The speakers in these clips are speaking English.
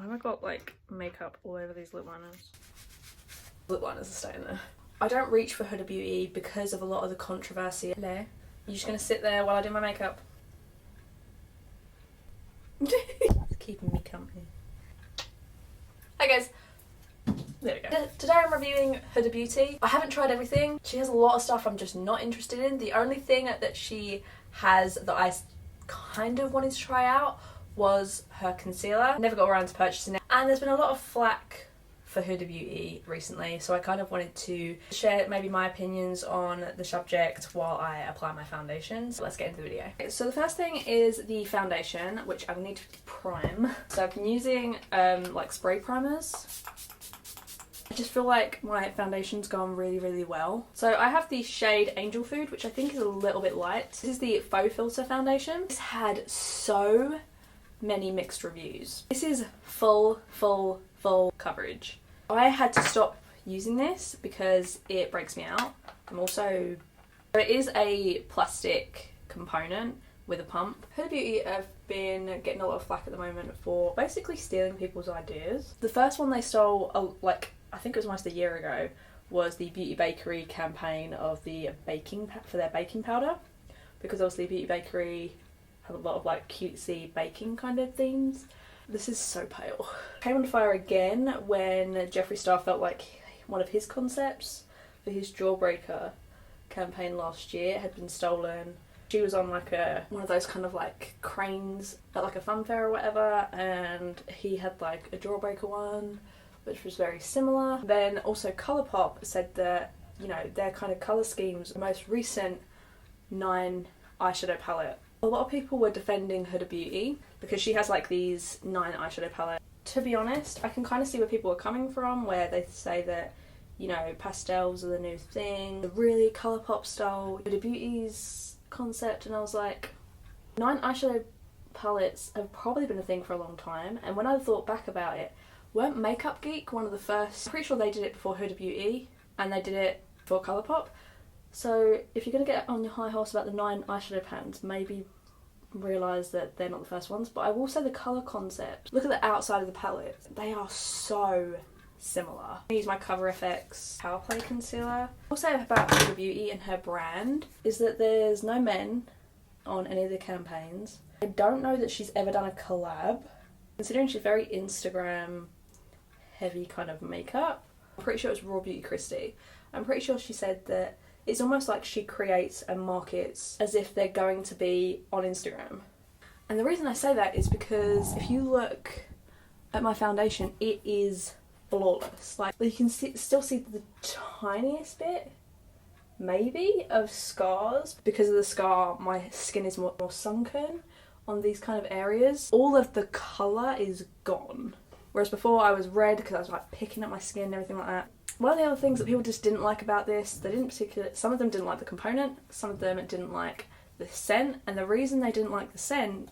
Why have I got like makeup all over these lip liners? Lip liners are staying there. I don't reach for Huda Beauty because of a lot of the controversy. Hello. You're just gonna sit there while I do my makeup? It's keeping me company. Hi guys. There we go. Today I'm reviewing Huda Beauty. I haven't tried everything. She has a lot of stuff I'm just not interested in. The only thing that she has that I kind of wanted to try out was her concealer. Never got around to purchasing it. And there's been a lot of flack for Huda Beauty recently, so I kind of wanted to share maybe my opinions on the subject while I apply my foundation. So let's get into the video. Okay, so the first thing is the foundation, which I need to prime. So I've been using like spray primers. I just feel like my foundation's gone really well. So I have the shade Angel Food, which I think is a little bit light. This is the Faux Filter foundation. This had so many mixed reviews. This is full coverage. I had to stop using this because it breaks me out. It is a plastic component with a pump. Huda Beauty have been getting a lot of flack at the moment for basically stealing people's ideas. The first one they stole, I think it was almost a year ago, was the Beauty Bakery campaign of the for their baking powder, because obviously Beauty Bakery have a lot of like cutesy baking kind of themes. This is so pale. Came on fire again when Jeffree Star felt like one of his concepts for his Jawbreaker campaign last year had been stolen. She was on like one of those kind of like cranes at like a fun fair or whatever, and he had like a Jawbreaker one which was very similar. Then also Colourpop said that, you know, their kind of colour schemes, the most recent 9 eyeshadow palette. A lot of people were defending Huda Beauty because she has like these 9 eyeshadow palettes. To be honest, I can kind of see where people are coming from, where they say that, you know, pastels are the new thing, the really Colourpop style Huda Beauty's concept, and I was like, 9 eyeshadow palettes have probably been a thing for a long time, and when I thought back about it, weren't Makeup Geek one of the first? I'm pretty sure they did it before Huda Beauty, and they did it for Colourpop. So if you're going to get on your high horse about the 9 eyeshadow pans, maybe realise that they're not the first ones. But I will say the colour concept, look at the outside of the palette, they are so similar. I use my Cover FX Power Play Concealer. I'll say about Huda Beauty and her brand is that there's no men on any of the campaigns. I don't know that she's ever done a collab, considering she's very Instagram heavy kind of makeup. I'm pretty sure it's Raw Beauty Christie. I'm pretty sure she said that it's almost like she creates and markets as if they're going to be on Instagram. And the reason I say that is because if you look at my foundation, it is flawless. Like, you can still see the tiniest bit, maybe, of scars. Because of the scar, my skin is more sunken on these kind of areas. All of the colour is gone. Whereas before I was red because I was like picking up my skin and everything like that. One of the other things that people just didn't like about this, some of them didn't like the component, some of them didn't like the scent, and the reason they didn't like the scent,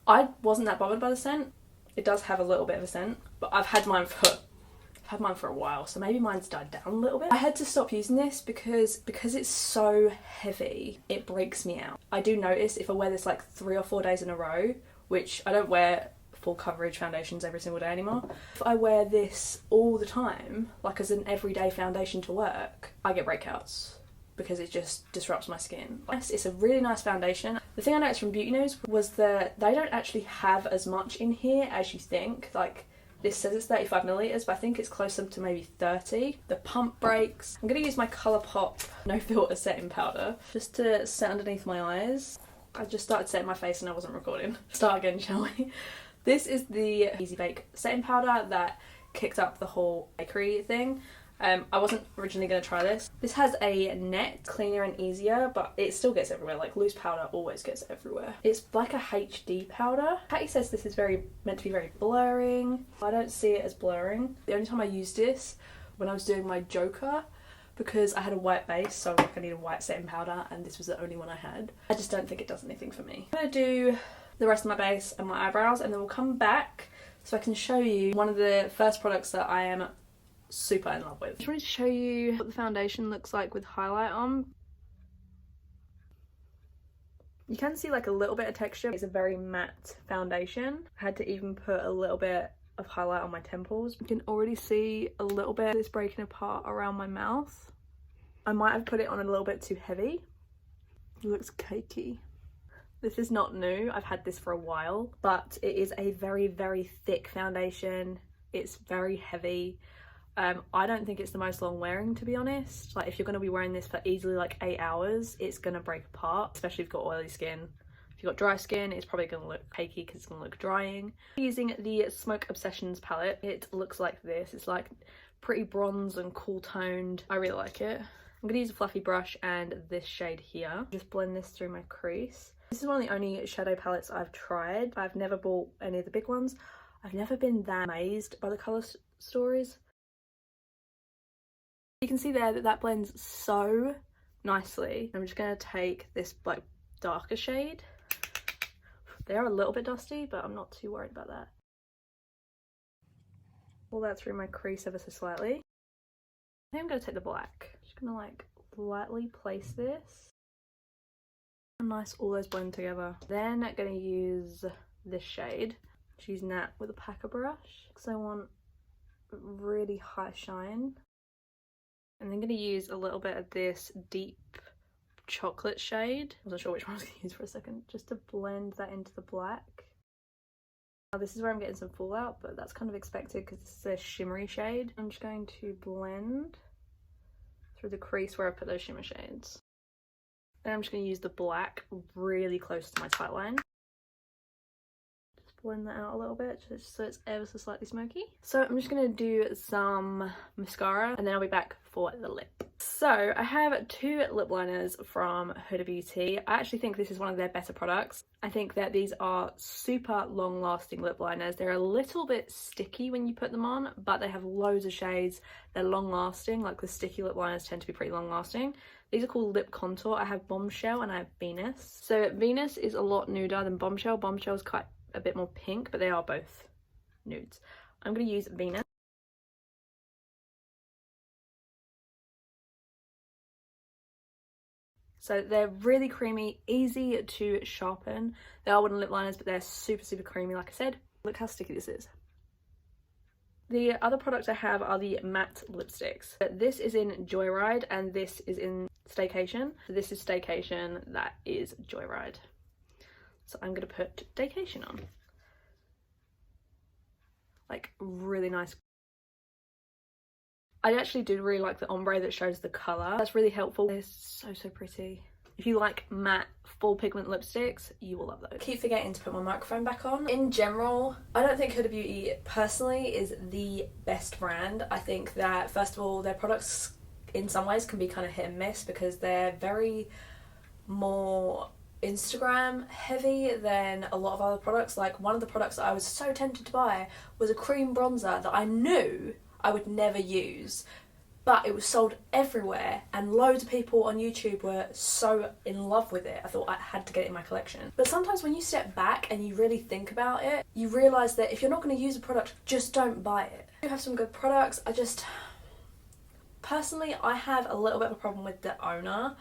I wasn't that bothered by the scent. It does have a little bit of a scent, but I've had mine for a while, so maybe mine's died down a little bit. I had to stop using this because it's so heavy, it breaks me out. I do notice if I wear this like 3 or 4 days in a row, which I don't wear full coverage foundations every single day anymore. If I wear this all the time, like as an everyday foundation to work, I get breakouts because it just disrupts my skin. It's a really nice foundation. The thing I noticed from Beauty News was that they don't actually have as much in here as you think. Like, this says it's 35 millilitres, but I think it's closer to maybe 30. The pump breaks. I'm going to use my Colourpop No Filter setting powder just to set underneath my eyes. I just started setting my face and I wasn't recording. Start again, shall we? This is the Easy Bake setting powder that kicked up the whole bakery thing. I wasn't originally going to try this. This has a net, cleaner and easier, but it still gets everywhere. Like, loose powder always gets everywhere. It's like a HD powder. Patty says this is meant to be very blurring. I don't see it as blurring. The only time I used this when I was doing my Joker, because I had a white base, so I need a white setting powder, and this was the only one I had. I just don't think it does anything for me. I'm going to do the rest of my base and my eyebrows, and then we'll come back so I can show you one of the first products that I am super in love with. I just wanted to show you what the foundation looks like with highlight on. You can see like a little bit of texture. It's a very matte foundation. I had to even put a little bit of highlight on my temples. You can already see a little bit of this breaking apart around my mouth. I might have put it on a little bit too heavy. It looks cakey. This is not new, I've had this for a while, but it is a very, very thick foundation. It's very heavy. I don't think it's the most long wearing, to be honest. Like, if you're going to be wearing this for easily like 8 hours, it's going to break apart, especially if you've got oily skin. If you've got dry skin, it's probably going to look cakey because it's going to look drying. Using the Smoke Obsessions palette, it looks like this. It's like pretty bronze and cool toned. I really like it. I'm going to use a fluffy brush and this shade here. Just blend this through my crease. This is one of the only shadow palettes I've tried. I've never bought any of the big ones. I've never been that amazed by the colour stories. You can see there that that blends so nicely. I'm just going to take this like darker shade. They are a little bit dusty, but I'm not too worried about that. Pull that through my crease ever so slightly. I think I'm going to take the black. Just going to like lightly place this. Nice, all those blend together. Then I'm going to use this shade. Just using that with a packer brush because I want really high shine. And I'm going to use a little bit of this deep chocolate shade. I wasn't sure which one I was going to use for a second. Just to blend that into the black. Now this is where I'm getting some fallout, but that's kind of expected because this is a shimmery shade. I'm just going to blend through the crease where I put those shimmer shades. Then I'm just going to use the black really close to my tight line. Just blend that out a little bit just so it's ever so slightly smoky. So I'm just going to do some mascara and then I'll be back for the lip. So I have two lip liners from Huda Beauty. I actually think this is one of their better products. I think that these are super long lasting lip liners. They're a little bit sticky when you put them on, but they have loads of shades. They're long lasting, like the sticky lip liners tend to be pretty long lasting. These are called Lip Contour. I have Bombshell and I have Venus. So Venus is a lot nuder than Bombshell. Bombshell is quite a bit more pink, but they are both nudes. I'm going to use Venus. So they're really creamy, easy to sharpen. They are wooden lip liners, but they're super, super creamy, like I said. Look how sticky this is. The other products I have are the matte lipsticks. This is in Joyride and this is in Staycation. So this is Staycation, that is Joyride. So I'm going to put Staycation on. Like, really nice. I actually do really like the ombre that shows the colour. That's really helpful. They're so, so pretty. If you like matte full pigment lipsticks, you will love those. I keep forgetting to put my microphone back on. In general, I don't think Huda Beauty personally is the best brand. I think that, first of all, their products in some ways can be kind of hit and miss because they're very more Instagram heavy than a lot of other products. Like, one of the products that I was so tempted to buy was a cream bronzer that I knew I would never use, but it was sold everywhere and loads of people on YouTube were so in love with it. I thought I had to get it in my collection. But sometimes when you step back and you really think about it, you realise that if you're not going to use a product, just don't buy it. You have some good products. Personally, I have a little bit of a problem with the owner.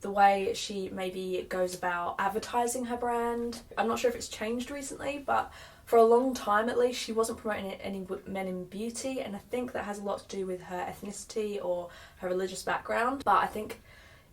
The way she maybe goes about advertising her brand. I'm not sure if it's changed recently, but for a long time at least, she wasn't promoting any men in beauty, and I think that has a lot to do with her ethnicity or her religious background. But I think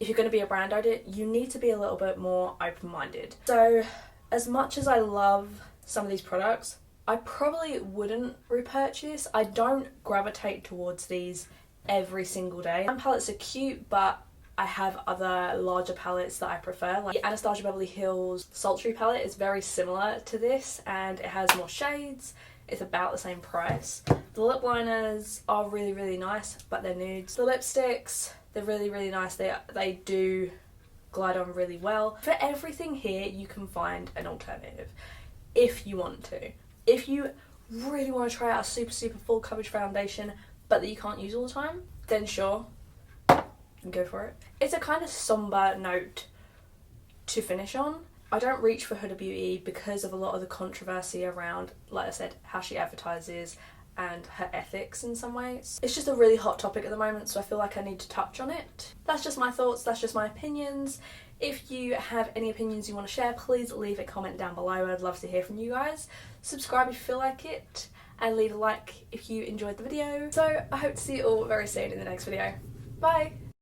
if you're going to be a brand owner, you need to be a little bit more open-minded. So as much as I love some of these products, I probably wouldn't repurchase. I don't gravitate towards these every single day. Some palettes are cute, but I have other larger palettes that I prefer. Like the Anastasia Beverly Hills Sultry palette is very similar to this and it has more shades. It's about the same price. The lip liners are really, really nice, but they're nudes. The lipsticks, they're really, really nice. They do glide on really well. For everything here, you can find an alternative if you want to. If you really want to try out a super, super full coverage foundation, but that you can't use all the time, then sure, go for it. It's a kind of somber note to finish on. I don't reach for Huda Beauty because of a lot of the controversy around, like I said, how she advertises and her ethics in some ways. It's just a really hot topic at the moment, so I feel like I need to touch on it. That's just my thoughts, that's just my opinions. If you have any opinions you want to share, please leave a comment down below. I'd love to hear from you guys. Subscribe if you feel like it, and leave a like if you enjoyed the video. So I hope to see you all very soon in the next video. Bye!